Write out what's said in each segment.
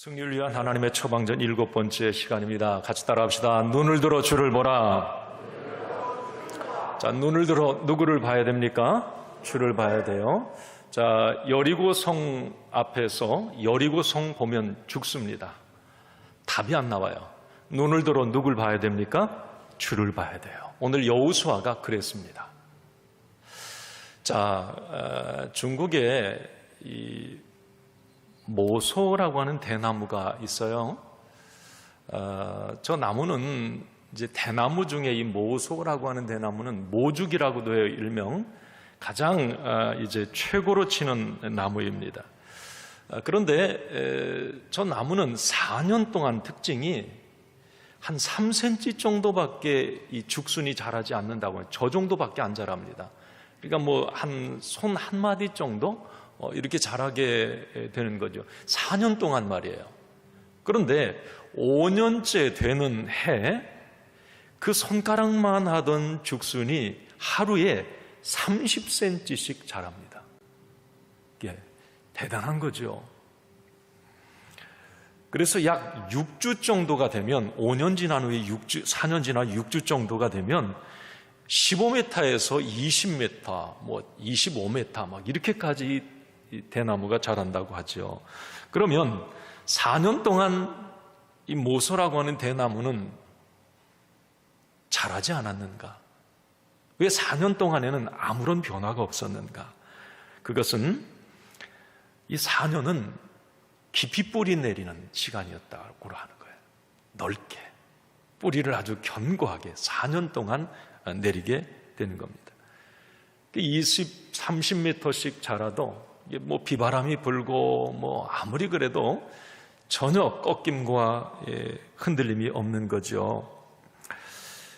승리를 위한 하나님의 처방전 7번째 시간입니다. 같이 따라합시다. 눈을 들어 주를 보라. 자, 눈을 들어 누구를 봐야 됩니까? 주를 봐야 돼요. 자, 여리고성 앞에서 여리고성 보면 죽습니다. 답이 안 나와요. 눈을 들어 누굴 봐야 됩니까? 주를 봐야 돼요. 오늘 여호수아가 그랬습니다. 자, 중국에 이 모소라고 하는 대나무가 있어요. 저 나무는 이제 대나무 중에 이 모소라고 하는 대나무는 모죽이라고도 해요. 일명 가장 이제 최고로 치는 나무입니다. 그런데 저 나무는 4년 동안 특징이 한 3cm 정도밖에 이 죽순이 자라지 않는다고 해요. 저 정도밖에 안 자랍니다. 그러니까 뭐 한 손 한 마디 정도 이렇게 자라게 되는 거죠. 4년 동안 말이에요. 그런데 5년째 되는 해 그 손가락만 하던 죽순이 하루에 30cm씩 자랍니다. 예, 대단한 거죠. 그래서 약 6주 정도가 되면 5년 지난 후에 4년 지난 6주 정도가 되면 15m에서 20m, 뭐 25m 막 이렇게까지 대나무가 자란다고 하죠. 그러면 4년 동안 이 모소라고 하는 대나무는 자라지 않았는가? 왜 4년 동안에는 아무런 변화가 없었는가? 그것은 이 4년은 깊이 뿌리 내리는 시간이었다고 하는 거예요. 넓게 뿌리를 아주 견고하게 4년 동안 내리게 되는 겁니다. 20, 30m씩 자라도 뭐 비바람이 불고 뭐 아무리 그래도 전혀 꺾임과 흔들림이 없는 거죠.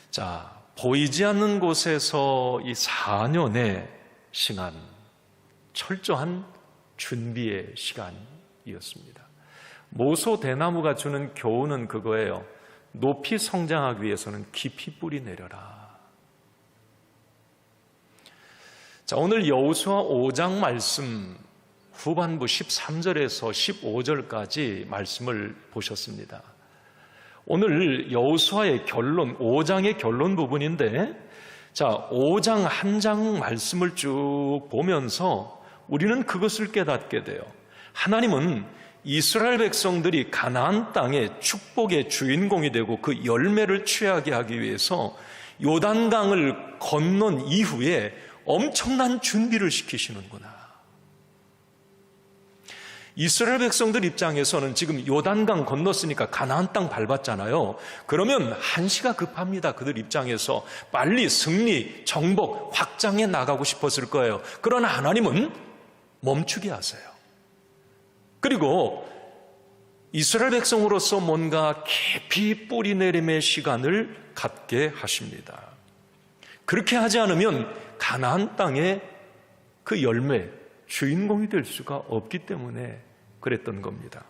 자, 보이지 않는 곳에서 이 4년의 시간, 철저한 준비의 시간이었습니다. 모소 대나무가 주는 교훈은 그거예요. 높이 성장하기 위해서는 깊이 뿌리 내려라. 자, 오늘 여호수아 5장 말씀 후반부 13절에서 15절까지 말씀을 보셨습니다. 오늘 여호수아의 결론, 5장의 결론 부분인데, 자, 5장 한 장 말씀을 쭉 보면서 우리는 그것을 깨닫게 돼요. 하나님은 이스라엘 백성들이 가나안 땅의 축복의 주인공이 되고 그 열매를 취하게 하기 위해서 요단강을 건넌 이후에 엄청난 준비를 시키시는구나. 이스라엘 백성들 입장에서는 지금 요단강 건넜으니까 가나안 땅 밟았잖아요. 그러면 한시가 급합니다. 그들 입장에서 빨리 승리, 정복, 확장해 나가고 싶었을 거예요. 그러나 하나님은 멈추게 하세요. 그리고 이스라엘 백성으로서 뭔가 깊이 뿌리 내림의 시간을 갖게 하십니다. 그렇게 하지 않으면 가나안 땅의 그 열매, 주인공이 될 수가 없기 때문에 그랬던 겁니다.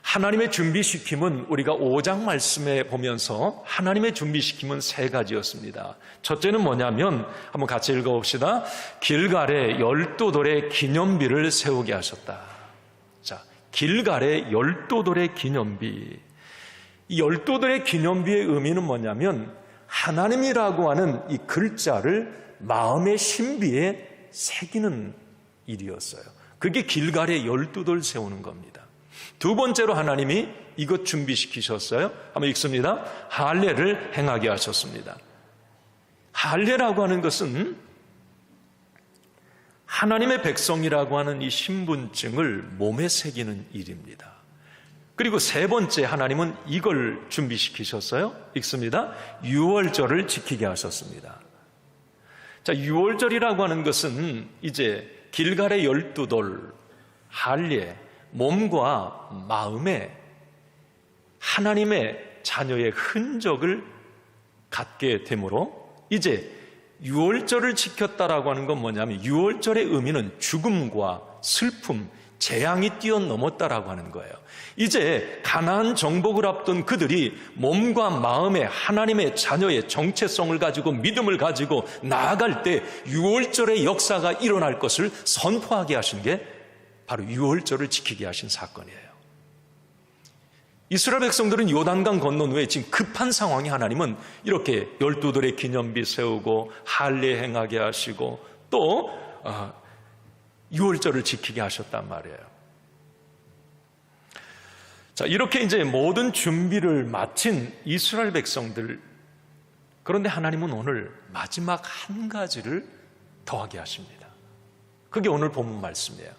하나님의 준비시킴은 우리가 5장 말씀에 보면서 하나님의 준비시킴은 3가지였습니다. 첫째는 뭐냐면 한번 같이 읽어봅시다. 길갈에 12돌의 기념비를 세우게 하셨다. 자, 길갈에 12돌의 기념비. 이 12돌의 기념비의 의미는 뭐냐면 하나님이라고 하는 이 글자를 마음의 신비에 새기는 일이었어요. 그게 길갈에 12돌 세우는 겁니다. 두 번째로 하나님이 이것 준비시키셨어요. 한번 읽습니다. 할례를 행하게 하셨습니다. 할례라고 하는 것은 하나님의 백성이라고 하는 이 신분증을 몸에 새기는 일입니다. 그리고 세 번째 하나님은 이걸 준비시키셨어요. 읽습니다. 유월절을 지키게 하셨습니다. 자, 유월절이라고 하는 것은 이제 길갈의 12돌, 할례, 몸과 마음에 하나님의 자녀의 흔적을 갖게 되므로 이제 유월절을 지켰다라고 하는 건 뭐냐면 유월절의 의미는 죽음과 슬픔, 재앙이 뛰어넘었다라고 하는 거예요. 이제 가나안 정복을 앞둔 그들이 몸과 마음에 하나님의 자녀의 정체성을 가지고 믿음을 가지고 나아갈 때 유월절의 역사가 일어날 것을 선포하게 하신 게 바로 유월절을 지키게 하신 사건이에요. 이스라엘 백성들은 요단강 건넌 후에 지금 급한 상황이 하나님은 이렇게 12돌의 기념비 세우고 할례 행하게 하시고 또 유월절을 지키게 하셨단 말이에요. 자, 이렇게 이제 모든 준비를 마친 이스라엘 백성들, 그런데 하나님은 오늘 마지막 한 가지를 더하게 하십니다. 그게 오늘 본문 말씀이에요.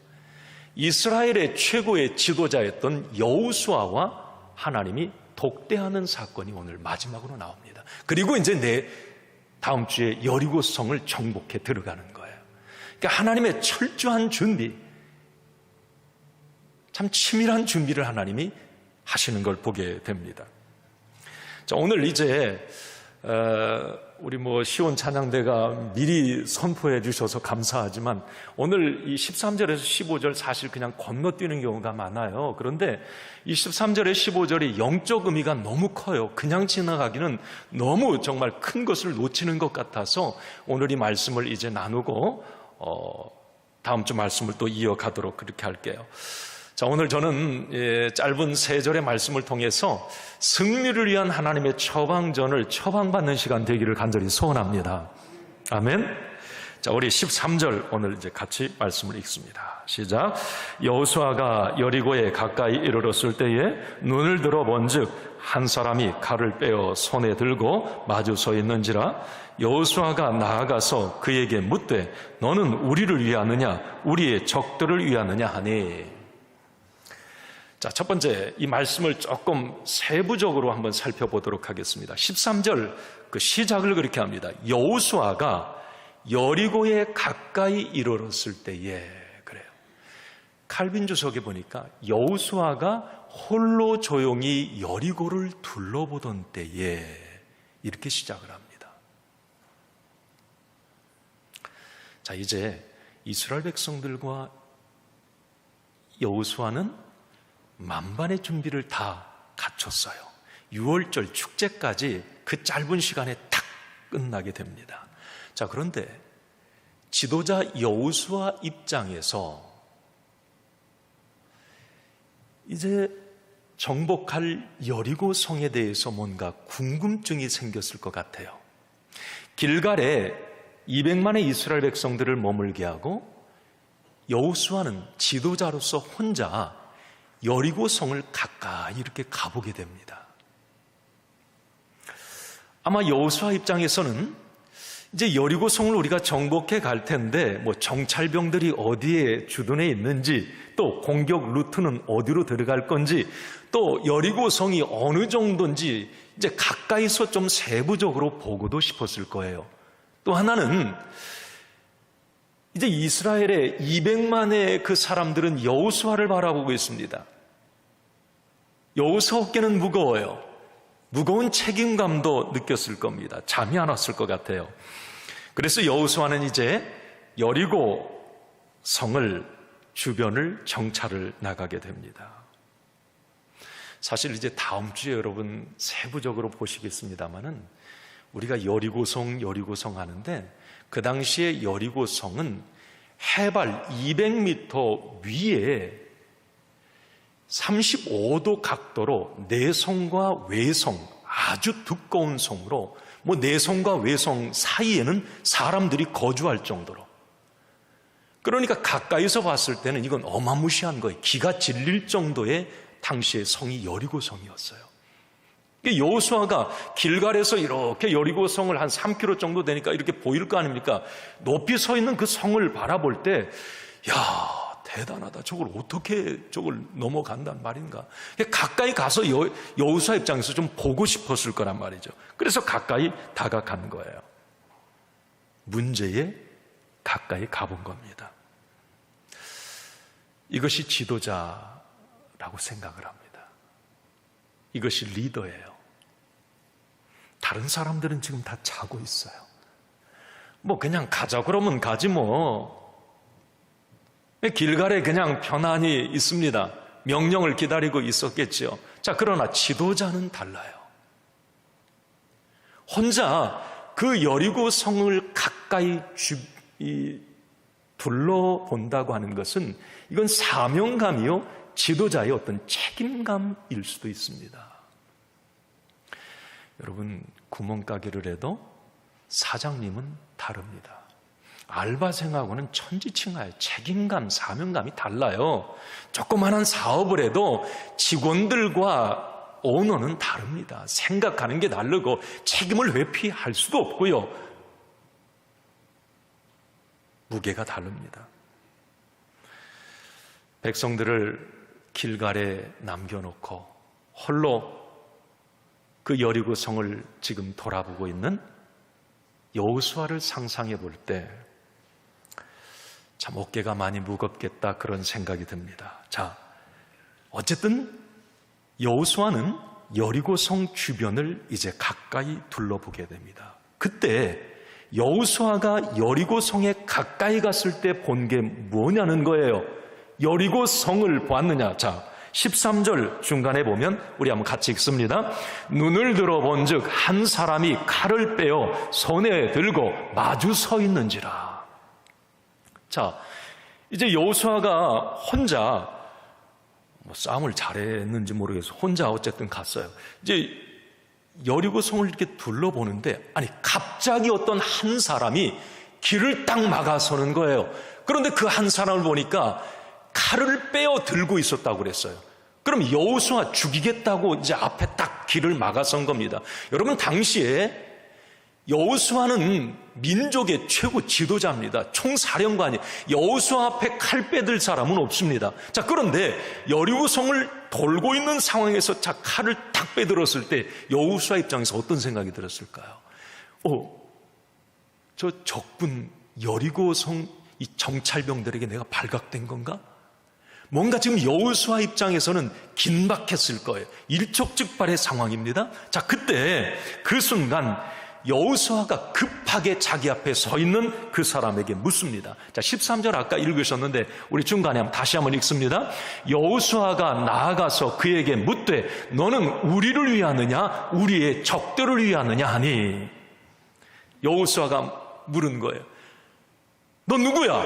이스라엘의 최고의 지도자였던 여호수아와 하나님이 독대하는 사건이 오늘 마지막으로 나옵니다. 그리고 이제 다음 주에 여리고성을 정복해 들어가는 거예요. 그러니까 하나님의 철저한 준비, 참 치밀한 준비를 하나님이 하시는 걸 보게 됩니다. 자, 오늘 이제 우리 시온 찬양대가 미리 선포해 주셔서 감사하지만 오늘 이 13절에서 15절 사실 그냥 건너뛰는 경우가 많아요. 그런데 이 13절에 15절이 영적 의미가 너무 커요. 그냥 지나가기는 너무 정말 큰 것을 놓치는 것 같아서 오늘 이 말씀을 이제 나누고 다음 주 말씀을 또 이어가도록 그렇게 할게요. 자, 오늘 저는 짧은 3절의 말씀을 통해서 승리를 위한 하나님의 처방전을 처방받는 시간 되기를 간절히 소원합니다. 아멘. 자, 우리 13절 오늘 이제 같이 말씀을 읽습니다. 시작. 여호수아가 여리고에 가까이 이르렀을 때에 눈을 들어 본즉 한 사람이 칼을 빼어 손에 들고 마주 서 있는지라. 여호수아가 나아가서 그에게 묻되 너는 우리를 위하느냐 우리의 적들을 위하느냐 하니. 자, 첫 번째 이 말씀을 조금 세부적으로 한번 살펴보도록 하겠습니다. 13절 그 시작을 그렇게 합니다. 여호수아가 여리고에 가까이 이르렀을 때에, 그래요. 칼빈 주석에 보니까 여호수아가 홀로 조용히 여리고를 둘러보던 때에 이렇게 시작을 합니다. 자, 이제 이스라엘 백성들과 여호수아는 만반의 준비를 다 갖췄어요. 6월절 축제까지 그 짧은 시간에 탁 끝나게 됩니다. 자, 그런데 지도자 여호수아 입장에서 이제 정복할 여리고 성에 대해서 뭔가 궁금증이 생겼을 것 같아요. 길갈에 200만의 이스라엘 백성들을 머물게 하고 여호수아는 지도자로서 혼자 여리고 성을 가까이 이렇게 가보게 됩니다. 아마 여호수아 입장에서는 이제 여리고 성을 우리가 정복해 갈 텐데 정찰병들이 어디에 주둔해 있는지, 또 공격 루트는 어디로 들어갈 건지, 또 여리고 성이 어느 정도인지 이제 가까이서 좀 세부적으로 보고도 싶었을 거예요. 또 하나는 이제 이스라엘의 200만의 그 사람들은 여호수아를 바라보고 있습니다. 여호수아 어깨는 무거워요. 무거운 책임감도 느꼈을 겁니다. 잠이 안 왔을 것 같아요. 그래서 여호수아는 이제 여리고 성을 주변을 정찰을 나가게 됩니다. 사실 이제 다음 주에 여러분 세부적으로 보시겠습니다만은 우리가 여리고성 하는데 그 당시에 여리고성은 해발 200m 위에 35도 각도로 내성과 외성, 아주 두꺼운 성으로 내성과 외성 사이에는 사람들이 거주할 정도로, 그러니까 가까이서 봤을 때는 이건 어마무시한 거예요. 기가 질릴 정도의 당시의 성이 여리고성이었어요. 여호수아가 길갈에서 이렇게 여리고성을 한 3km 정도 되니까 이렇게 보일 거 아닙니까? 높이 서 있는 그 성을 바라볼 때, 야, 대단하다. 저걸 넘어간단 말인가? 가까이 가서 여호수아 입장에서 좀 보고 싶었을 거란 말이죠. 그래서 가까이 다가간 거예요. 문제에 가까이 가본 겁니다. 이것이 지도자라고 생각을 합니다. 이것이 리더예요. 다른 사람들은 지금 다 자고 있어요. 그냥 가자 그러면 가지 길갈에 그냥 편안히 있습니다. 명령을 기다리고 있었겠죠. 자, 그러나 지도자는 달라요. 혼자 그 여리고 성을 가까이 둘러본다고 하는 것은 이건 사명감이요, 지도자의 어떤 책임감일 수도 있습니다. 여러분, 구멍가게를 해도 사장님은 다릅니다. 알바생하고는 천지층하에 책임감, 사명감이 달라요. 조그마한 사업을 해도 직원들과 오너는 다릅니다. 생각하는 게 다르고 책임을 회피할 수도 없고요. 무게가 다릅니다. 백성들을 길갈에 남겨놓고 홀로 그 여리고 성을 지금 돌아보고 있는 여호수아를 상상해 볼 때 참 어깨가 많이 무겁겠다 그런 생각이 듭니다. 자, 어쨌든 여호수아는 여리고 성 주변을 이제 가까이 둘러보게 됩니다. 그때 여호수아가 여리고 성에 가까이 갔을 때 본 게 뭐냐는 거예요. 여리고 성을 보았느냐. 자, 13절 중간에 보면 우리 한번 같이 읽습니다. 눈을 들어본 즉 한 사람이 칼을 빼어 손에 들고 마주 서 있는지라. 자, 이제 여호수아가 혼자 싸움을 잘했는지 모르겠어요. 혼자 어쨌든 갔어요. 이제 여리고 성을 이렇게 둘러보는데 아니 갑자기 어떤 한 사람이 길을 딱 막아서는 거예요. 그런데 그 한 사람을 보니까 칼을 빼어 들고 있었다고 그랬어요. 그럼 여호수아 죽이겠다고 이제 앞에 딱 길을 막아선 겁니다. 여러분, 당시에 여호수아는 민족의 최고 지도자입니다. 총사령관이. 여호수아 앞에 칼 빼들 사람은 없습니다. 자, 그런데 여리고 성을 돌고 있는 상황에서 자 칼을 딱 빼들었을 때 여호수아 입장에서 어떤 생각이 들었을까요? 저 적군 여리고 성 이 정찰병들에게 내가 발각된 건가? 뭔가 지금 여호수아 입장에서는 긴박했을 거예요. 일촉즉발의 상황입니다. 자, 그때 그 순간 여호수아가 급하게 자기 앞에 서 있는 그 사람에게 묻습니다. 자, 13절 아까 읽으셨는데 우리 중간에 다시 한번 읽습니다. 여호수아가 나아가서 그에게 묻되 너는 우리를 위하느냐 우리의 적들을 위하느냐 하니. 여호수아가 물은 거예요. 너 누구야?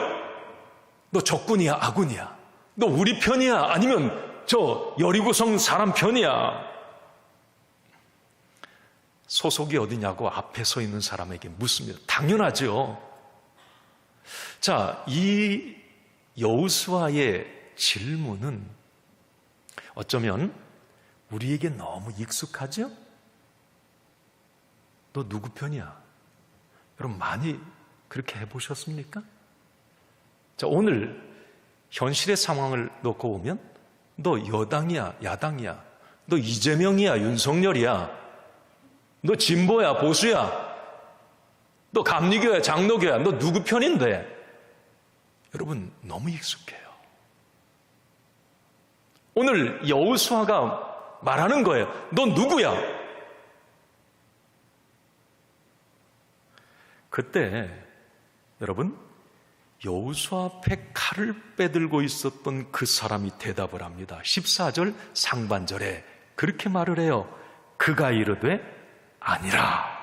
너 적군이야 아군이야? 너 우리 편이야? 아니면 저 여리고성 사람 편이야? 소속이 어디냐고 앞에 서 있는 사람에게 묻습니다. 당연하죠. 자, 이 여호수아의 질문은 어쩌면 우리에게 너무 익숙하죠? 너 누구 편이야? 여러분, 많이 그렇게 해보셨습니까? 자, 오늘 현실의 상황을 놓고 보면 너 여당이야 야당이야? 너 이재명이야 윤석열이야? 너 진보야 보수야? 너 감리교야 장로교야? 너 누구 편인데? 여러분, 너무 익숙해요. 오늘 여호수아가 말하는 거예요. 너 누구야? 그때 여러분, 여호수아 앞에 칼을 빼들고 있었던 그 사람이 대답을 합니다. 14절 상반절에 그렇게 말을 해요. 그가 이르되 아니라.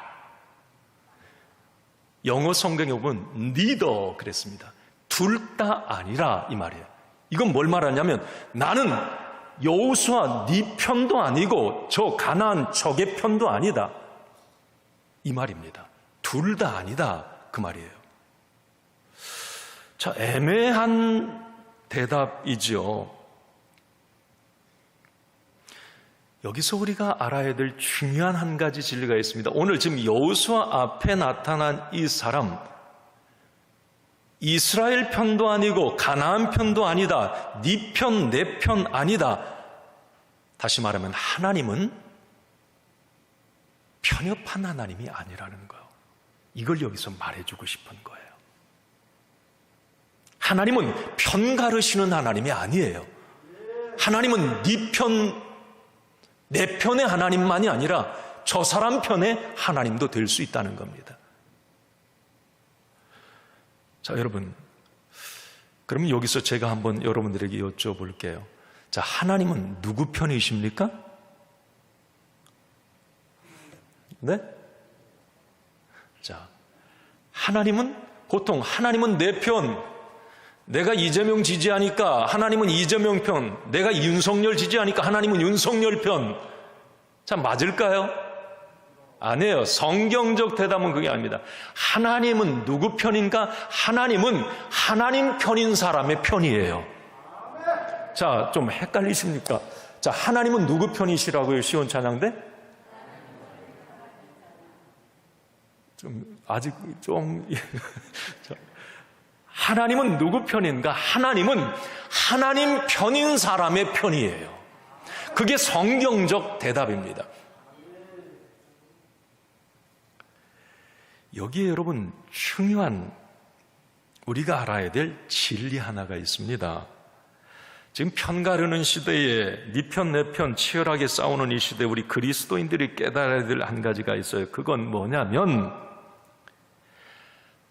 영어 성경에 보면 neither 그랬습니다. 둘 다 아니라 이 말이에요. 이건 뭘 말하냐면 나는 여호수아 네 편도 아니고 저 가나안 적의 편도 아니다 이 말입니다. 둘 다 아니다 그 말이에요. 자, 애매한 대답이죠. 여기서 우리가 알아야 될 중요한 한 가지 진리가 있습니다. 오늘 지금 여호수아 앞에 나타난 이 사람, 이스라엘 편도 아니고 가나안 편도 아니다. 네 편, 내 편 아니다. 다시 말하면 하나님은 편협한 하나님이 아니라는 거예요. 이걸 여기서 말해주고 싶은 거예요. 하나님은 편 가르시는 하나님이 아니에요. 하나님은 네 편, 내 편의 하나님만이 아니라 저 사람 편의 하나님도 될 수 있다는 겁니다. 자, 여러분, 그럼 여기서 제가 한번 여러분들에게 여쭤볼게요. 자, 하나님은 누구 편이십니까? 네? 자, 하나님은 보통 하나님은 내 편, 내가 이재명 지지하니까 하나님은 이재명 편, 내가 윤석열 지지하니까 하나님은 윤석열 편. 자, 맞을까요? 아니에요. 성경적 대답은 그게 아닙니다. 하나님은 누구 편인가? 하나님은 하나님 편인 사람의 편이에요. 자, 좀 헷갈리십니까? 자, 하나님은 누구 편이시라고요? 시온 찬양대? 아직 하나님은 누구 편인가? 하나님은 하나님 편인 사람의 편이에요. 그게 성경적 대답입니다. 여기에 여러분 중요한 우리가 알아야 될 진리 하나가 있습니다. 지금 편 가르는 시대에 네 편 내 편 치열하게 싸우는 이 시대에 우리 그리스도인들이 깨달아야 될 한 가지가 있어요. 그건 뭐냐면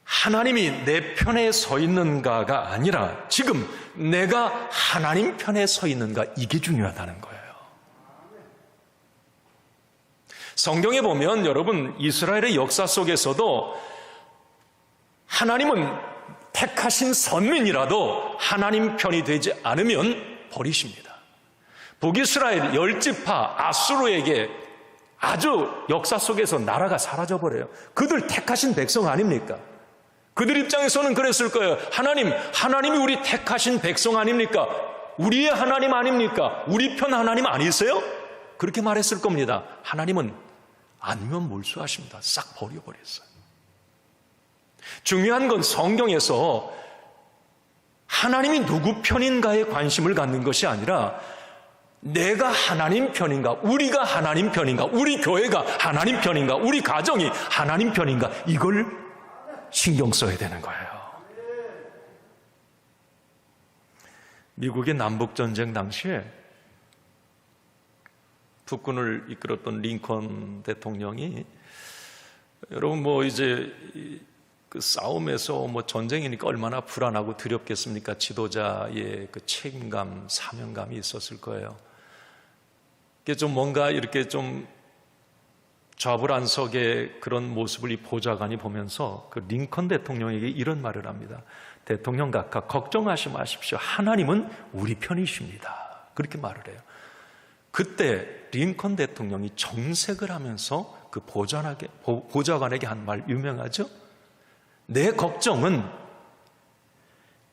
하나님이 내 편에 서 있는가가 아니라 지금 내가 하나님 편에 서 있는가, 이게 중요하다는 거예요. 성경에 보면 여러분 이스라엘의 역사 속에서도 하나님은 택하신 선민이라도 하나님 편이 되지 않으면 버리십니다. 북이스라엘 10지파 아수르에게 아주 역사 속에서 나라가 사라져버려요. 그들 택하신 백성 아닙니까? 그들 입장에서는 그랬을 거예요. 하나님이 우리 택하신 백성 아닙니까? 우리의 하나님 아닙니까? 우리 편 하나님 아니세요? 그렇게 말했을 겁니다. 하나님은 안면 몰수하십니다. 싹 버려버렸어요. 중요한 건 성경에서 하나님이 누구 편인가에 관심을 갖는 것이 아니라 내가 하나님 편인가, 우리가 하나님 편인가, 우리 교회가 하나님 편인가, 우리 가정이 하나님 편인가, 이걸 신경 써야 되는 거예요. 미국의 남북전쟁 당시에 북군을 이끌었던 링컨 대통령이 여러분 이제 그 싸움에서 전쟁이니까 얼마나 불안하고 두렵겠습니까? 지도자의 그 책임감, 사명감이 있었을 거예요. 그게 좀 뭔가 이렇게 좀 좌불안석의 그런 모습을 이 보좌관이 보면서 그 링컨 대통령에게 이런 말을 합니다. 대통령 각하 걱정하지 마십시오. 하나님은 우리 편이십니다. 그렇게 말을 해요. 그때 링컨 대통령이 정색을 하면서 그 보좌관에게 한 말 유명하죠? 내 걱정은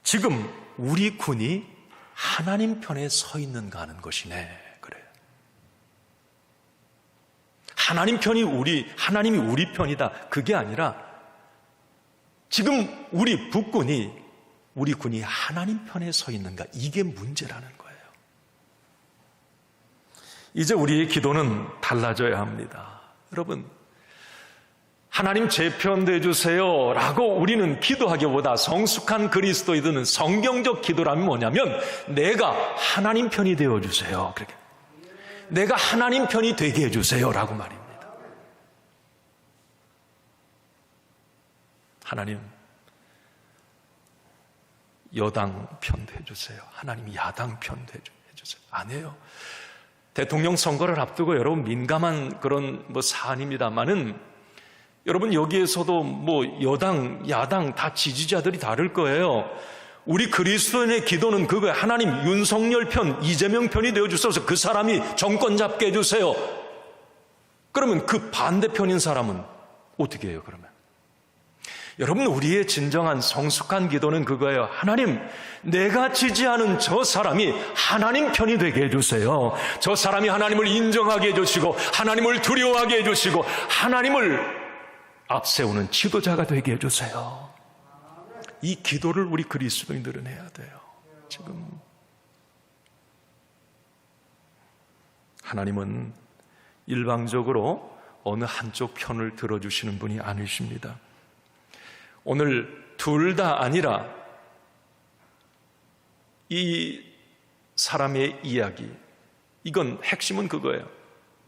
지금 우리 군이 하나님 편에 서 있는가 하는 것이네. 그래요. 하나님이 우리 편이다. 그게 아니라 지금 우리 북군이 우리 군이 하나님 편에 서 있는가, 이게 문제라는 거예요. 이제 우리의 기도는 달라져야 합니다. 여러분, 하나님 제 편 되주세요 라고 우리는 기도하기보다 성숙한 그리스도인들은 성경적 기도라면 뭐냐면 내가 하나님 편이 되어주세요. 그렇게 내가 하나님 편이 되게 해주세요 라고 말입니다. 하나님 여당 편 해주세요. 하나님 야당 편 해주세요. 안 해요. 대통령 선거를 앞두고 여러분 민감한 그런 사안입니다만은 여러분 여기에서도 여당, 야당 다 지지자들이 다를 거예요. 우리 그리스도인의 기도는 그거예요. 하나님 윤석열 편, 이재명 편이 되어주셔서 그 사람이 정권 잡게 해주세요. 그러면 그 반대편인 사람은 어떻게 해요, 그러면? 여러분, 우리의 진정한 성숙한 기도는 그거예요. 하나님, 내가 지지하는 저 사람이 하나님 편이 되게 해주세요. 저 사람이 하나님을 인정하게 해주시고 하나님을 두려워하게 해주시고 하나님을 앞세우는 지도자가 되게 해주세요. 이 기도를 우리 그리스도인들은 해야 돼요. 지금 하나님은 일방적으로 어느 한쪽 편을 들어주시는 분이 아니십니다. 오늘 둘 다 아니라 이 사람의 이야기, 이건 핵심은 그거예요.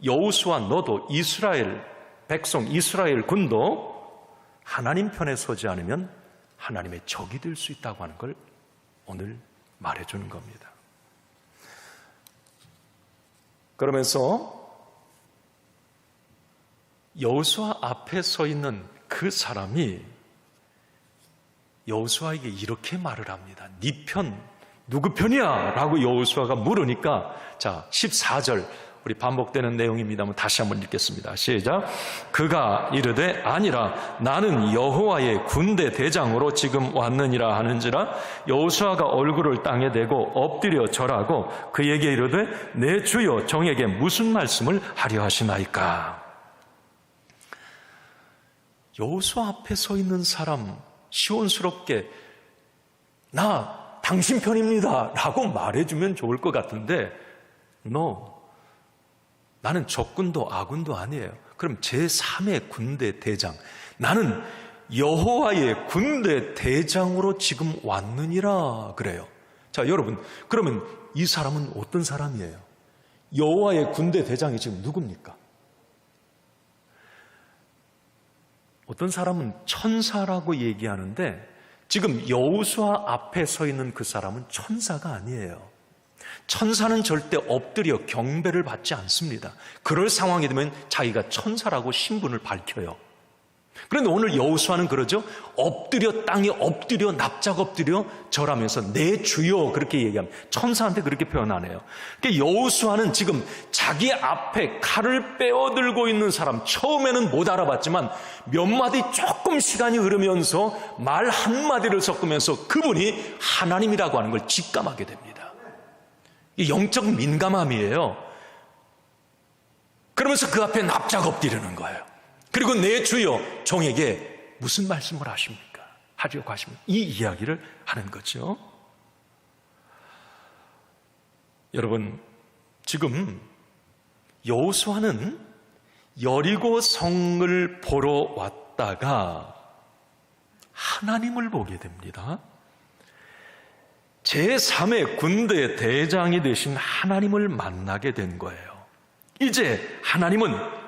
여호수아 너도 이스라엘 백성, 이스라엘 군도 하나님 편에 서지 않으면 하나님의 적이 될 수 있다고 하는 걸 오늘 말해주는 겁니다. 그러면서 여호수아 앞에 서 있는 그 사람이 여호수아에게 이렇게 말을 합니다. 네 편 누구 편이야? 라고 여호수아가 물으니까, 자 14절 우리 반복되는 내용입니다만 다시 한번 읽겠습니다. 시작. 그가 이르되 아니라 나는 여호와의 군대 대장으로 지금 왔느니라 하는지라. 여호수아가 얼굴을 땅에 대고 엎드려 절하고 그에게 이르되 내 주여 종에게 무슨 말씀을 하려 하시나이까. 여호수아 앞에 서 있는 사람 시원스럽게 나 당신 편입니다 라고 말해주면 좋을 것 같은데, 나는 적군도 아군도 아니에요. 그럼 제3의 군대 대장, 나는 여호와의 군대 대장으로 지금 왔느니라 그래요. 자 여러분, 그러면 이 사람은 어떤 사람이에요? 여호와의 군대 대장이 지금 누굽니까? 어떤 사람은 천사라고 얘기하는데 지금 여호수아 앞에 서 있는 그 사람은 천사가 아니에요. 천사는 절대 엎드려 경배를 받지 않습니다. 그럴 상황이 되면 자기가 천사라고 신분을 밝혀요. 그런데 오늘 여호수아는 그러죠. 엎드려 땅에 엎드려 납작 엎드려 절하면서 내 주여 그렇게 얘기합니다. 천사한테 그렇게 표현하네요. 그러니까 여호수아는 지금 자기 앞에 칼을 빼어들고 있는 사람, 처음에는 못 알아봤지만 몇 마디 조금 시간이 흐르면서 말 한마디를 섞으면서 그분이 하나님이라고 하는 걸 직감하게 됩니다. 이 영적 민감함이에요. 그러면서 그 앞에 납작 엎드리는 거예요. 그리고 내 주여 종에게 무슨 말씀을 하십니까? 하려고 하십니까? 이 이야기를 하는 거죠. 여러분, 지금 여호수아는 여리고 성을 보러 왔다가 하나님을 보게 됩니다. 제3의 군대 대장이 되신 하나님을 만나게 된 거예요. 이제 하나님은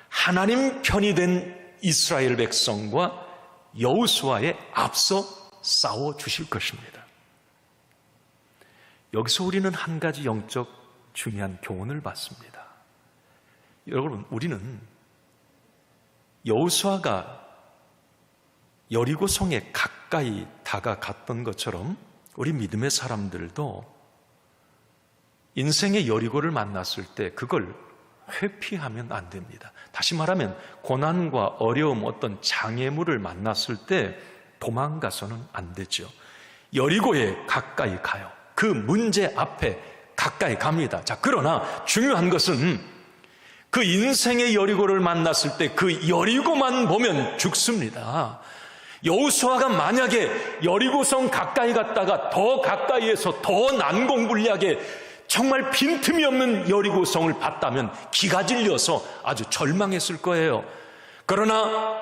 하나님 편이 된 이스라엘 백성과 여호수아에 앞서 싸워 주실 것입니다. 여기서 우리는 한 가지 영적 중요한 교훈을 받습니다. 여러분, 우리는 여호수아가 여리고 성에 가까이 다가갔던 것처럼 우리 믿음의 사람들도 인생의 여리고를 만났을 때 그걸 회피하면 안 됩니다. 다시 말하면 고난과 어려움, 어떤 장애물을 만났을 때 도망가서는 안 되죠. 여리고에 가까이 가요. 그 문제 앞에 가까이 갑니다. 자, 그러나 중요한 것은 그 인생의 여리고를 만났을 때 그 여리고만 보면 죽습니다. 여호수아가 만약에 여리고성 가까이 갔다가 더 가까이에서 더 난공불리하게 정말 빈틈이 없는 여리고성을 봤다면 기가 질려서 아주 절망했을 거예요. 그러나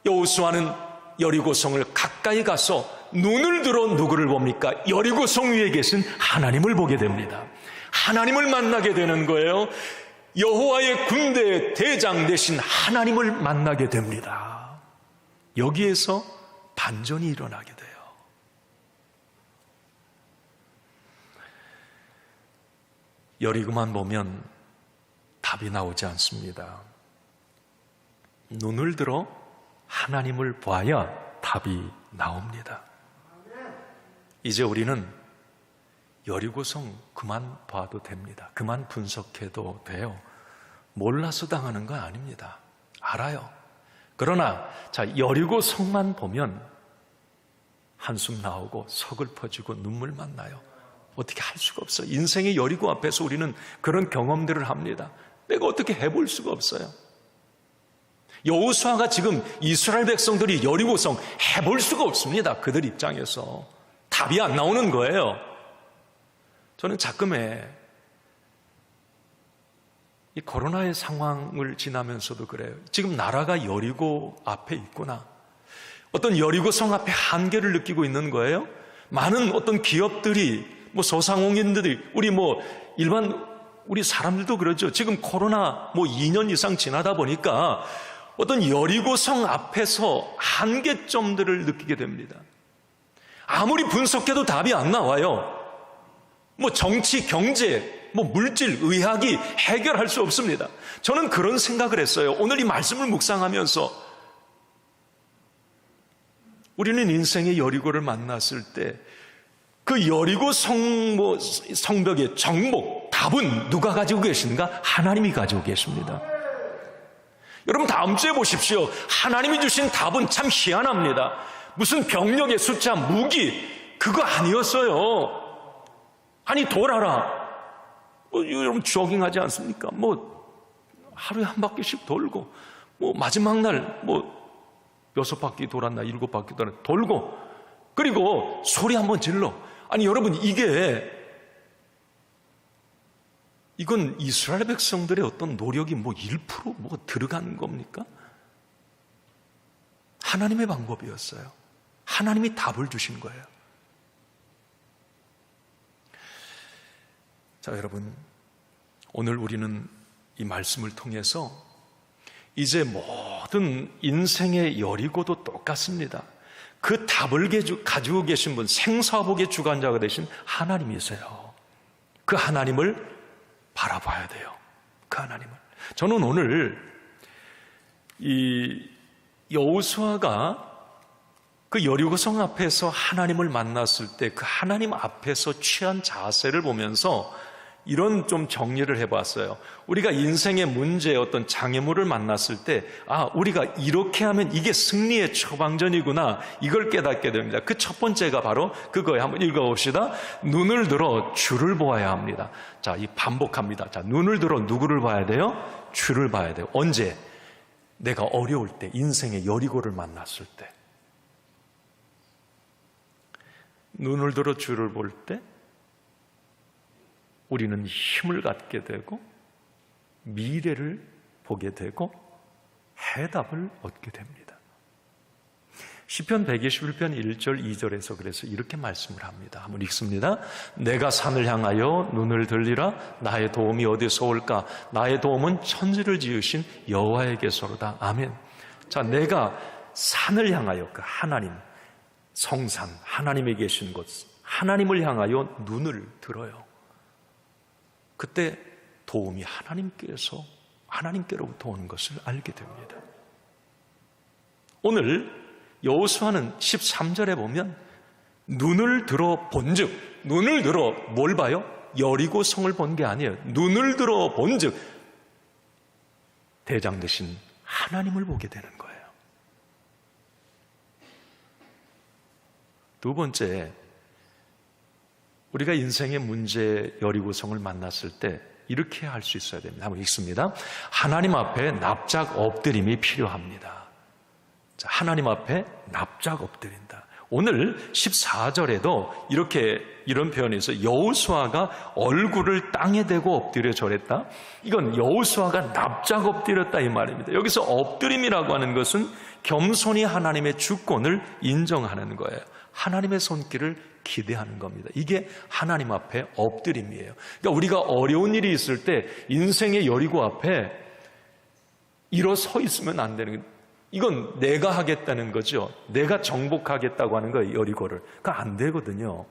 여호수아는 여리고성을 가까이 가서 눈을 들어 누구를 봅니까? 여리고성 위에 계신 하나님을 보게 됩니다. 하나님을 만나게 되는 거예요. 여호와의 군대 대장 되신 하나님을 만나게 됩니다. 여기에서 반전이 일어나게 돼요. 여리고만 보면 답이 나오지 않습니다. 눈을 들어 하나님을 봐야 답이 나옵니다. 이제 우리는 여리고성 그만 봐도 됩니다. 그만 분석해도 돼요. 몰라서 당하는 거 아닙니다. 알아요. 그러나 자, 여리고성만 보면 한숨 나오고 서글퍼지고 눈물만 나요. 어떻게 할 수가 없어요. 인생의 여리고 앞에서 우리는 그런 경험들을 합니다. 내가 어떻게 해볼 수가 없어요. 여호수아가 지금 이스라엘 백성들이 여리고성 해볼 수가 없습니다. 그들 입장에서 답이 안 나오는 거예요. 저는 가끔에 이 코로나의 상황을 지나면서도 그래요. 지금 나라가 여리고 앞에 있구나. 어떤 여리고성 앞에 한계를 느끼고 있는 거예요. 많은 어떤 기업들이, 소상공인들이, 일반 우리 사람들도 그러죠. 지금 코로나 2년 이상 지나다 보니까 어떤 여리고성 앞에서 한계점들을 느끼게 됩니다. 아무리 분석해도 답이 안 나와요. 정치, 경제, 물질, 의학이 해결할 수 없습니다. 저는 그런 생각을 했어요. 오늘 이 말씀을 묵상하면서 우리는 인생의 여리고를 만났을 때 그 여리고 성벽의 정복, 답은 누가 가지고 계신가? 하나님이 가지고 계십니다. 여러분, 다음 주에 보십시오. 하나님이 주신 답은 참 희한합니다. 무슨 병력의 숫자, 무기, 그거 아니었어요. 아니, 돌아라. 여러분, 조깅하지 않습니까? 하루에 한 바퀴씩 돌고, 마지막 날, 6바퀴 돌았나, 7바퀴 돌았나, 돌고, 그리고 소리 한번 질러. 아니, 여러분, 이건 이스라엘 백성들의 어떤 노력이 1% 들어간 겁니까? 하나님의 방법이었어요. 하나님이 답을 주신 거예요. 자, 여러분, 오늘 우리는 이 말씀을 통해서 이제 모든 인생의 여리고도 똑같습니다. 그 답을 가지고 계신 분, 생사복의 주관자가 되신 하나님이세요. 그 하나님을 바라봐야 돼요. 그 하나님을. 저는 오늘 이 여호수아가 그 여리고성 앞에서 하나님을 만났을 때 그 하나님 앞에서 취한 자세를 보면서 이런 좀 정리를 해봤어요. 우리가 인생의 문제, 어떤 장애물을 만났을 때, 우리가 이렇게 하면 이게 승리의 처방전이구나, 이걸 깨닫게 됩니다. 그 첫 번째가 바로 그거예요. 한번 읽어봅시다. 눈을 들어 주를 보아야 합니다. 자, 이 반복합니다. 자, 눈을 들어 누구를 봐야 돼요? 주를 봐야 돼요. 언제? 내가 어려울 때, 인생의 여리고를 만났을 때. 눈을 들어 주를 볼 때 우리는 힘을 갖게 되고 미래를 보게 되고 해답을 얻게 됩니다. 시편 121편 1절 2절에서 그래서 이렇게 말씀을 합니다. 한번 읽습니다. 내가 산을 향하여 눈을 들리라. 나의 도움이 어디서 올까? 나의 도움은 천지를 지으신 여호와에게서로다. 아멘. 자, 내가 산을 향하여, 그 하나님, 성산, 하나님이 계신 곳, 하나님을 향하여 눈을 들어요. 그때 도움이 하나님께로부터 오는 것을 알게 됩니다. 오늘 여호수아는 13절에 보면 눈을 들어 본즉, 눈을 들어 뭘 봐요? 여리고 성을 본 게 아니에요. 눈을 들어 본즉 대장 되신 하나님을 보게 되는 거예요. 두 번째, 우리가 인생의 문제, 여리고성을 만났을 때 이렇게 할 수 있어야 됩니다. 한번 읽습니다. 하나님 앞에 납작 엎드림이 필요합니다. 자, 하나님 앞에 납작 엎드린다. 오늘 14절에도 이런 표현이 있어요. 여호수아가 얼굴을 땅에 대고 엎드려 절했다. 이건 여호수아가 납작 엎드렸다 이 말입니다. 여기서 엎드림이라고 하는 것은 겸손히 하나님의 주권을 인정하는 거예요. 하나님의 손길을 기대하는 겁니다. 이게 하나님 앞에 엎드림이에요. 그러니까 우리가 어려운 일이 있을 때 인생의 여리고 앞에 일어서 있으면 안 되는 거예요. 이건 내가 하겠다는 거죠. 내가 정복하겠다고 하는 거예요. 여리고를. 그러니까 안 되거든요.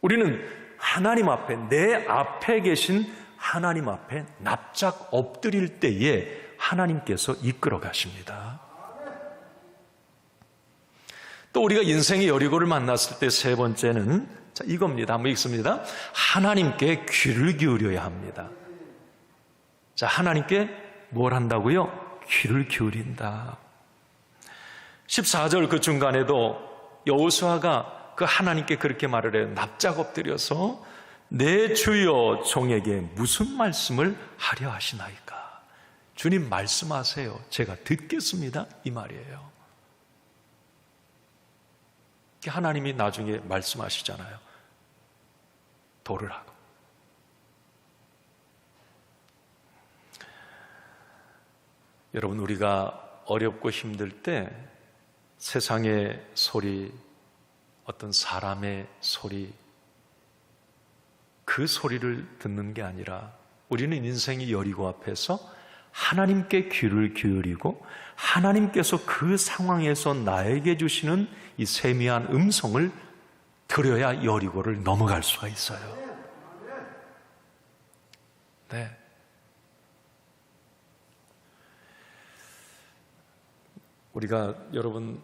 우리는 하나님 앞에, 내 앞에 계신 하나님 앞에 납작 엎드릴 때에 하나님께서 이끌어 가십니다. 또 우리가 인생의 여리고를 만났을 때 세 번째는 이겁니다. 한번 읽습니다. 하나님께 귀를 기울여야 합니다. 자, 하나님께 뭘 한다고요? 귀를 기울인다. 14절 그 중간에도 여호수아가 그 하나님께 그렇게 말을 해요. 납작 엎드려서 내 주여 종에게 무슨 말씀을 하려 하시나이까? 주님 말씀하세요. 제가 듣겠습니다. 이 말이에요. 하나님이 나중에 말씀하시잖아요. 돌을 하고. 여러분, 우리가 어렵고 힘들 때 세상의 소리, 어떤 사람의 소리, 그 소리를 듣는 게 아니라 우리는 인생의 여리고 앞에서 하나님께 귀를 기울이고 하나님께서 그 상황에서 나에게 주시는 이 세미한 음성을 들어야 여리고를 넘어갈 수가 있어요. 네. 우리가 여러분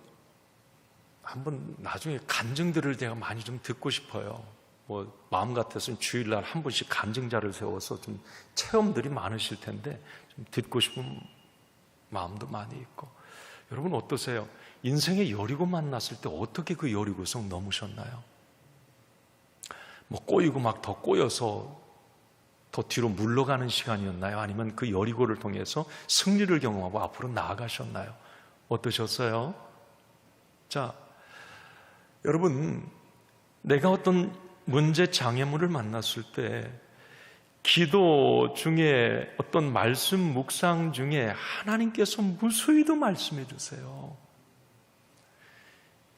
한번 나중에 간증들을 제가 많이 좀 듣고 싶어요. 뭐 마음 같아서는 주일날 한 번씩 간증자를 세워서 좀 체험들이 많으실 텐데 좀 듣고 싶은 마음도 많이 있고. 여러분 어떠세요? 인생의 여리고 만났을 때 어떻게 그 여리고성 넘으셨나요? 뭐 꼬이고 막 더 꼬여서 더 뒤로 물러가는 시간이었나요? 아니면 그 여리고를 통해서 승리를 경험하고 앞으로 나아가셨나요? 어떠셨어요? 자, 여러분, 내가 어떤 문제 장애물을 만났을 때 기도 중에 어떤 말씀 묵상 중에 하나님께서 무수히도 말씀해 주세요.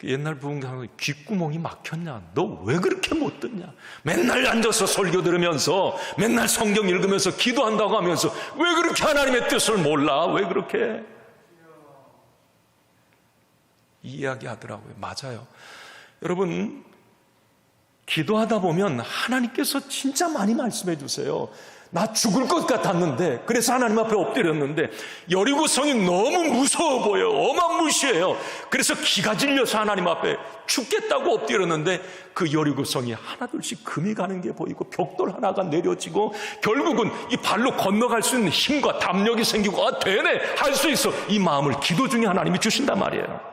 옛날 부흥장로 귓구멍이 막혔냐? 너 왜 그렇게 못 듣냐? 맨날 앉아서 설교 들으면서 맨날 성경 읽으면서 기도한다고 하면서 왜 그렇게 하나님의 뜻을 몰라? 왜 그렇게? 이야기하더라고요. 맞아요. 여러분, 기도하다 보면 하나님께서 진짜 많이 말씀해 주세요. 나 죽을 것 같았는데, 그래서 하나님 앞에 엎드렸는데 여리고성이 너무 무서워 보여요. 어마무시해요. 그래서 기가 질려서 하나님 앞에 죽겠다고 엎드렸는데 그 여리고성이 하나둘씩 금이 가는 게 보이고 벽돌 하나가 내려지고 결국은 이 발로 건너갈 수 있는 힘과 담력이 생기고 아 되네, 할 수 있어. 이 마음을 기도 중에 하나님이 주신단 말이에요.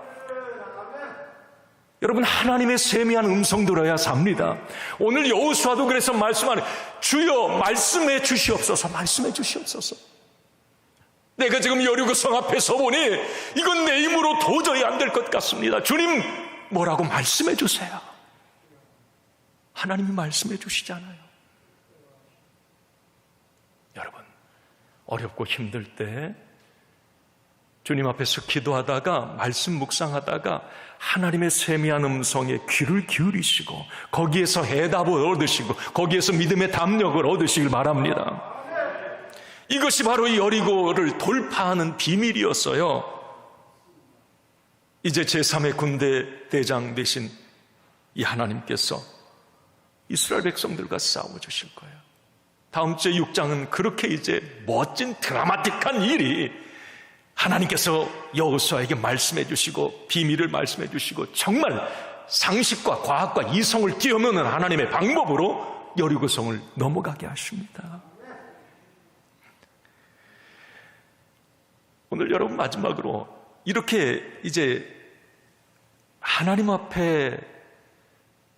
여러분, 하나님의 세미한 음성 들어야 삽니다. 오늘 여호수아도 그래서 말씀하는, 주여 말씀해 주시옵소서, 말씀해 주시옵소서. 내가 지금 여리고성 앞에 서보니 이건 내 힘으로 도저히 안 될 것 같습니다. 주님 뭐라고 말씀해 주세요. 하나님이 말씀해 주시잖아요. 여러분, 어렵고 힘들 때 주님 앞에서 기도하다가 말씀 묵상하다가 하나님의 세미한 음성에 귀를 기울이시고 거기에서 해답을 얻으시고 거기에서 믿음의 담력을 얻으시길 바랍니다. 이것이 바로 이 여리고를 돌파하는 비밀이었어요. 이제 제3의 군대 대장 되신 이 하나님께서 이스라엘 백성들과 싸워주실 거예요. 다음 주에 6장은 그렇게 이제 멋진 드라마틱한 일이 하나님께서 여호수아에게 말씀해 주시고 비밀을 말씀해 주시고 정말 상식과 과학과 이성을 뛰어넘는 하나님의 방법으로 여리고성을 넘어가게 하십니다. 오늘 여러분 마지막으로 이렇게 이제 하나님 앞에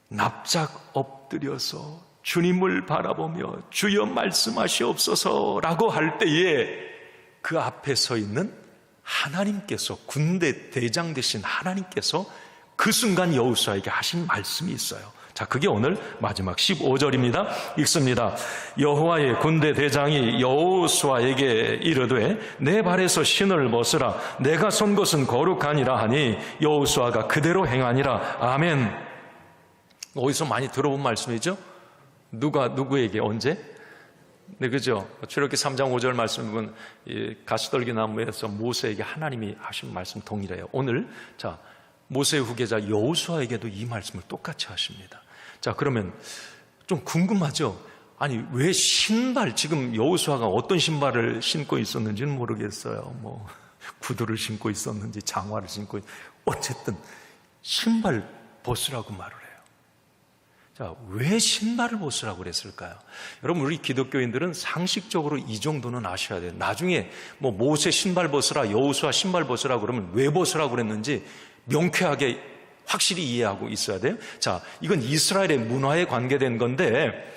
납작 엎드려서 주님을 바라보며 주여 말씀하시옵소서라고 할 때에 그 앞에 서 있는 하나님께서, 군대 대장 되신 하나님께서 그 순간 여호수아에게 하신 말씀이 있어요. 자, 그게 오늘 마지막 15절입니다. 읽습니다. 여호와의 군대 대장이 여호수아에게 이르되 내 발에서 신을 벗으라. 내가 선 것은 거룩하니라 하니 여호수아가 그대로 행하니라. 아멘. 어디서 많이 들어본 말씀이죠? 누가 누구에게 언제? 네, 그죠? 출애굽기 3장 5절 말씀은 가시떨기 나무에서 모세에게 하나님이 하신 말씀 동일해요. 오늘 자, 모세의 후계자 여호수아에게도 이 말씀을 똑같이 하십니다. 자, 그러면 좀 궁금하죠? 아니, 왜 신발, 지금 여호수아가 어떤 신발을 신고 있었는지는 모르겠어요. 뭐 구두를 신고 있었는지 장화를 신고 어쨌든 신발 벗으라고 말을 해요. 자, 왜 신발을 벗으라고 그랬을까요? 여러분, 우리 기독교인들은 상식적으로 이 정도는 아셔야 돼요. 나중에 뭐 모세 신발 벗으라, 여호수아 신발 벗으라 그러면 왜 벗으라고 그랬는지 명쾌하게 확실히 이해하고 있어야 돼요. 자, 이건 이스라엘의 문화에 관계된 건데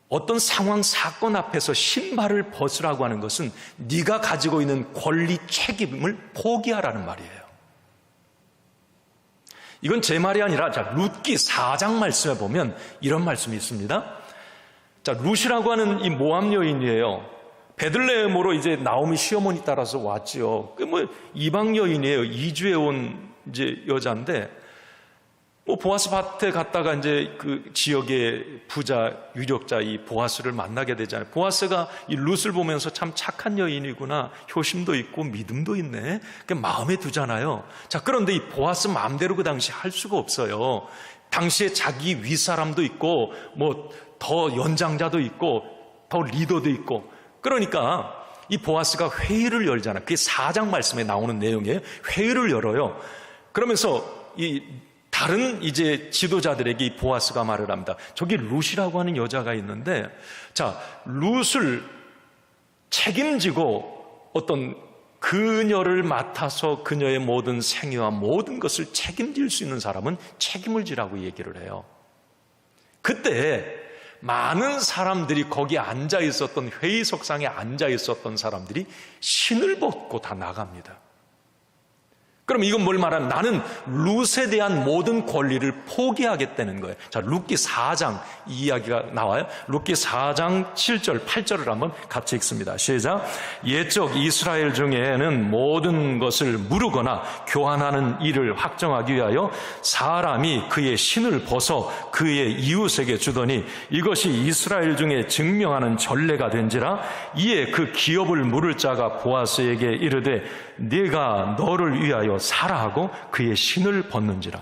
어떤 상황, 사건 앞에서 신발을 벗으라고 하는 것은 네가 가지고 있는 권리, 책임을 포기하라는 말이에요. 이건 제 말이 아니라, 자, 룻기 4장 말씀에 보면 이런 말씀이 있습니다. 자, 룻이라고 하는 이 모압 여인이에요. 베들레헴으로 이제 나오미 시어머니 따라서 왔지요. 그 뭐 이방 여인이에요. 이주해 온 이제 여자인데, 뭐 보아스 밭에 갔다가 이제 그 지역의 부자, 유력자 이 보아스를 만나게 되잖아요. 보아스가 이 룻을 보면서 참 착한 여인이구나, 효심도 있고 믿음도 있네, 그 마음에 두잖아요. 자, 그런데 이 보아스 마음대로 그 당시 할 수가 없어요. 당시에 자기 윗사람도 있고 뭐 더 연장자도 있고 더 리더도 있고, 그러니까 이 보아스가 회의를 열잖아요. 그게 4장 말씀에 나오는 내용이에요. 회의를 열어요. 그러면서 이 다른 이제 지도자들에게 이 보아스가 말을 합니다. 저기 룻이라고 하는 여자가 있는데, 자, 룻을 책임지고 어떤 그녀를 맡아서 그녀의 모든 생애와 모든 것을 책임질 수 있는 사람은 책임을 지라고 얘기를 해요. 그때 많은 사람들이 거기 앉아 있었던, 회의석상에 앉아 있었던 사람들이 신을 벗고 다 나갑니다. 그럼 이건 뭘 말하면, 나는 룻에 대한 모든 권리를 포기하겠다는 거예요. 자, 룻기 4장 이 이야기가 나와요. 룻기 4장 7절 8절을 한번 같이 읽습니다. 시작. 옛적 이스라엘 중에는 모든 것을 무르거나 교환하는 일을 확정하기 위하여 사람이 그의 신을 벗어 그의 이웃에게 주더니 이것이 이스라엘 중에 증명하는 전례가 된지라. 이에 그 기업을 물을 자가 보아스에게 이르되 네가 너를 위하여 사라 하고 그의 신을 벗는지라.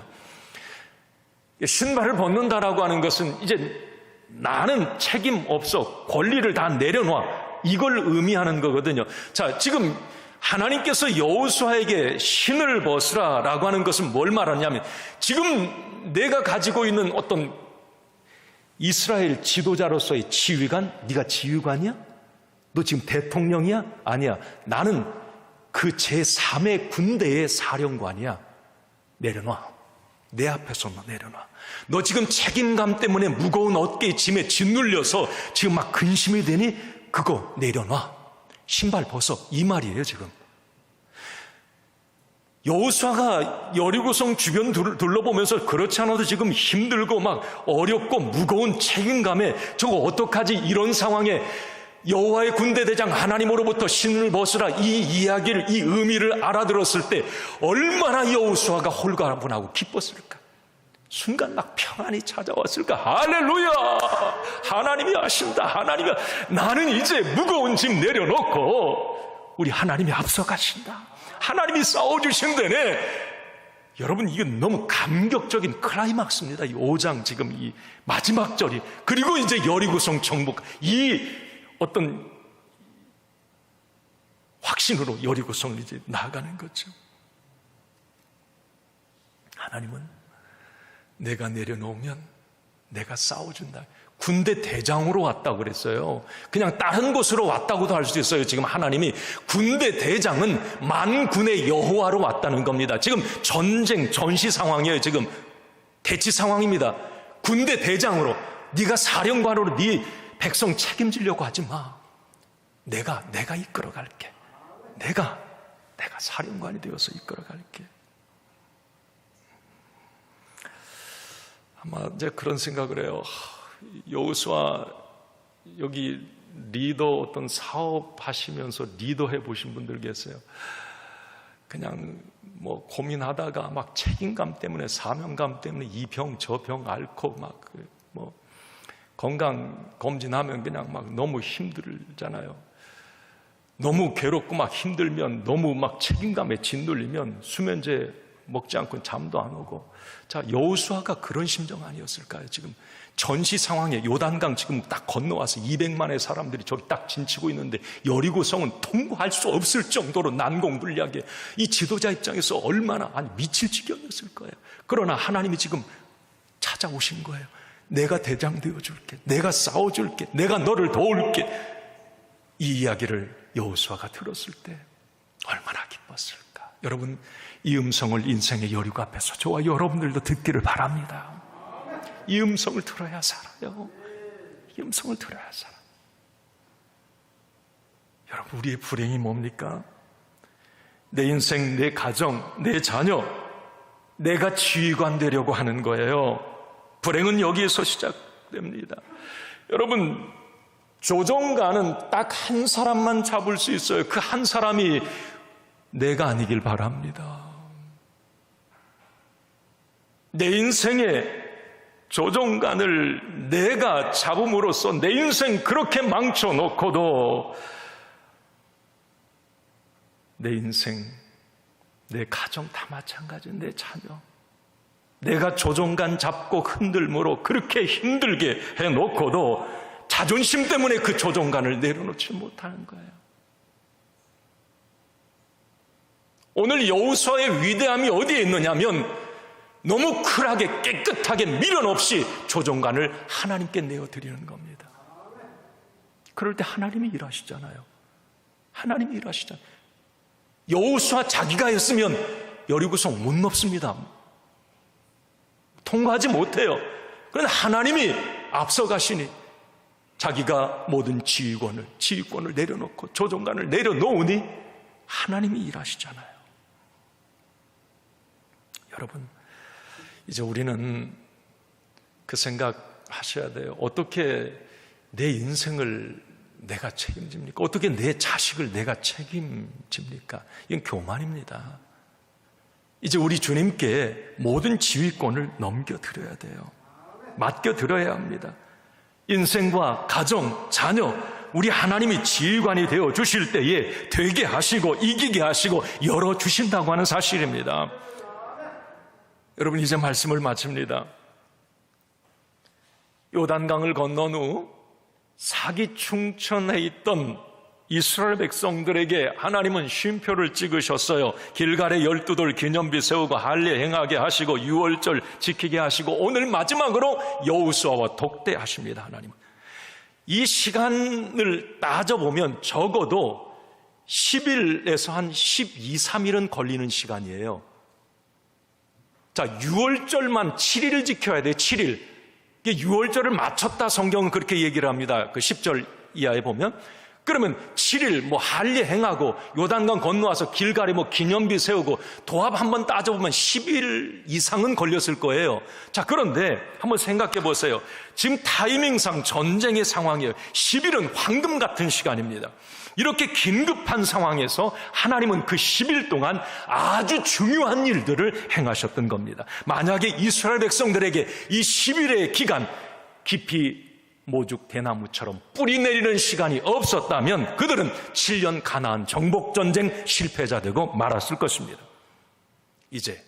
신발을 벗는다라고 하는 것은 이제 나는 책임 없어, 권리를 다 내려놔, 이걸 의미하는 거거든요. 자, 지금 하나님께서 여호수아에게 신을 벗으라라고 하는 것은 뭘 말하냐면, 지금 내가 가지고 있는 어떤 이스라엘 지도자로서의 지휘관, 네가 지휘관이야? 너 지금 대통령이야? 아니야. 나는 그 제3의 군대의 사령관이야. 내려놔. 내 앞에서 너 내려놔. 너 지금 책임감 때문에 무거운 어깨에 짐에 짓눌려서 지금 막 근심이 되니 그거 내려놔. 신발 벗어. 이 말이에요 지금. 여호수아가 여리고성 주변 둘러보면서 그렇지 않아도 지금 힘들고 막 어렵고 무거운 책임감에 저거 어떡하지, 이런 상황에 여호와의 군대대장 하나님으로부터 신을 벗으라 이 이야기를, 이 의미를 알아들었을 때 얼마나 여호수아가 홀가분하고 기뻤을까. 순간 막 평안이 찾아왔을까. 할렐루야, 하나님이 하신다. 하나님이, 나는 이제 무거운 짐 내려놓고 우리 하나님이 앞서가신다. 하나님이 싸워주신다네. 여러분, 이게 너무 감격적인 클라이막스입니다. 이 5장 지금 이 마지막 절이. 그리고 이제 여리고성 정복, 이 어떤 확신으로 여리고성을 이제 나아가는 거죠. 하나님은 내가 내려놓으면 내가 싸워준다. 군대 대장으로 왔다고 그랬어요. 그냥 다른 곳으로 왔다고도 할 수 있어요. 지금 하나님이 군대 대장은 만군의 여호와로 왔다는 겁니다. 지금 전쟁, 전시 상황이에요. 지금 대치 상황입니다. 군대 대장으로, 네가 사령관으로 네 백성 책임지려고 하지 마. 내가 이끌어갈게. 내가 사령관이 되어서 이끌어갈게. 아마 이제 그런 생각을 해요. 여호수아, 여기 리더, 어떤 사업하시면서 리더해 보신 분들 계세요. 그냥 뭐 고민하다가 막 책임감 때문에, 사명감 때문에 이 병 저 병 앓고 막 뭐 건강 검진하면 그냥 막 너무 힘들잖아요. 너무 괴롭고 막 힘들면, 너무 막 책임감에 짓눌리면 수면제 먹지 않고 잠도 안 오고. 자, 여호수아가 그런 심정 아니었을까요? 지금 전시 상황에 요단강 지금 딱 건너와서 200만의 사람들이 저기 딱 진치고 있는데 여리고성은 통과할 수 없을 정도로 난공불락에, 이 지도자 입장에서 얼마나 미칠 지경이었을 거예요. 그러나 하나님이 지금 찾아오신 거예요. 내가 대장 되어줄게. 내가 싸워줄게. 내가 너를 도울게. 이 이야기를 여호수아가 들었을 때 얼마나 기뻤을까. 여러분, 이 음성을 인생의 여리고 앞에서 저와 여러분들도 듣기를 바랍니다. 이 음성을 들어야 살아요. 이 음성을 들어야 살아. 여러분, 우리의 불행이 뭡니까? 내 인생, 내 가정, 내 자녀, 내가 지휘관 되려고 하는 거예요. 불행은 여기에서 시작됩니다. 여러분, 조종관은 딱 한 사람만 잡을 수 있어요. 그 한 사람이 내가 아니길 바랍니다. 내 인생의 조종관을 내가 잡음으로써 내 인생 그렇게 망쳐놓고도 내 인생, 내 가정 다 마찬가지, 내 자녀, 내가 조종관 잡고 흔들므로 그렇게 힘들게 해놓고도 자존심 때문에 그 조종관을 내려놓지 못하는 거예요. 오늘 여호수아의 위대함이 어디에 있느냐면 너무 쿨하게 깨끗하게 미련 없이 조종관을 하나님께 내어드리는 겁니다. 그럴 때 하나님이 일하시잖아요. 하나님이 일하시잖아요. 여호수아 자기가 했으면 여리고성 못 넘습니다. 통과하지 못해요. 그런데 하나님이 앞서가시니 자기가 모든 지휘권을 내려놓고 조종관을 내려놓으니 하나님이 일하시잖아요. 여러분, 이제 우리는 그 생각 하셔야 돼요. 어떻게 내 인생을 내가 책임집니까? 어떻게 내 자식을 내가 책임집니까? 이건 교만입니다. 이제 우리 주님께 모든 지휘권을 넘겨드려야 돼요. 맡겨드려야 합니다. 인생과 가정, 자녀, 우리 하나님이 지휘관이 되어 주실 때에 되게 하시고 이기게 하시고 열어주신다고 하는 사실입니다. 여러분, 이제 말씀을 마칩니다. 요단강을 건넌 후 사기충천해 있던 이스라엘 백성들에게 하나님은 쉼표를 찍으셨어요. 길갈에 12돌 기념비 세우고 할례 행하게 하시고 유월절 지키게 하시고 오늘 마지막으로 여호수아와 독대하십니다. 하나님은 이 시간을 따져보면 적어도 10일에서 한 12, 3일은 걸리는 시간이에요. 자, 유월절만 7일을 지켜야 돼요. 7일. 유월절을 맞췄다 성경은 그렇게 얘기를 합니다. 그 10절 이하에 보면. 그러면 7일 할례 행하고 요단강 건너와서 길갈에 기념비 세우고 도합 한번 따져보면 10일 이상은 걸렸을 거예요. 자, 그런데 한번 생각해 보세요. 지금 타이밍상 전쟁의 상황이에요. 10일은 황금 같은 시간입니다. 이렇게 긴급한 상황에서 하나님은 그 10일 동안 아주 중요한 일들을 행하셨던 겁니다. 만약에 이스라엘 백성들에게 이 10일의 기간 깊이 모죽 대나무처럼 뿌리 내리는 시간이 없었다면 그들은 7년 가나안 정복전쟁 실패자 되고 말았을 것입니다. 이제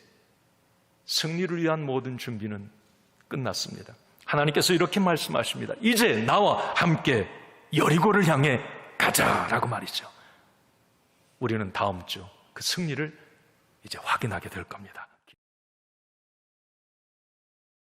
승리를 위한 모든 준비는 끝났습니다. 하나님께서 이렇게 말씀하십니다. 이제 나와 함께 여리고를 향해 가자라고 말이죠. 우리는 다음 주 그 승리를 이제 확인하게 될 겁니다.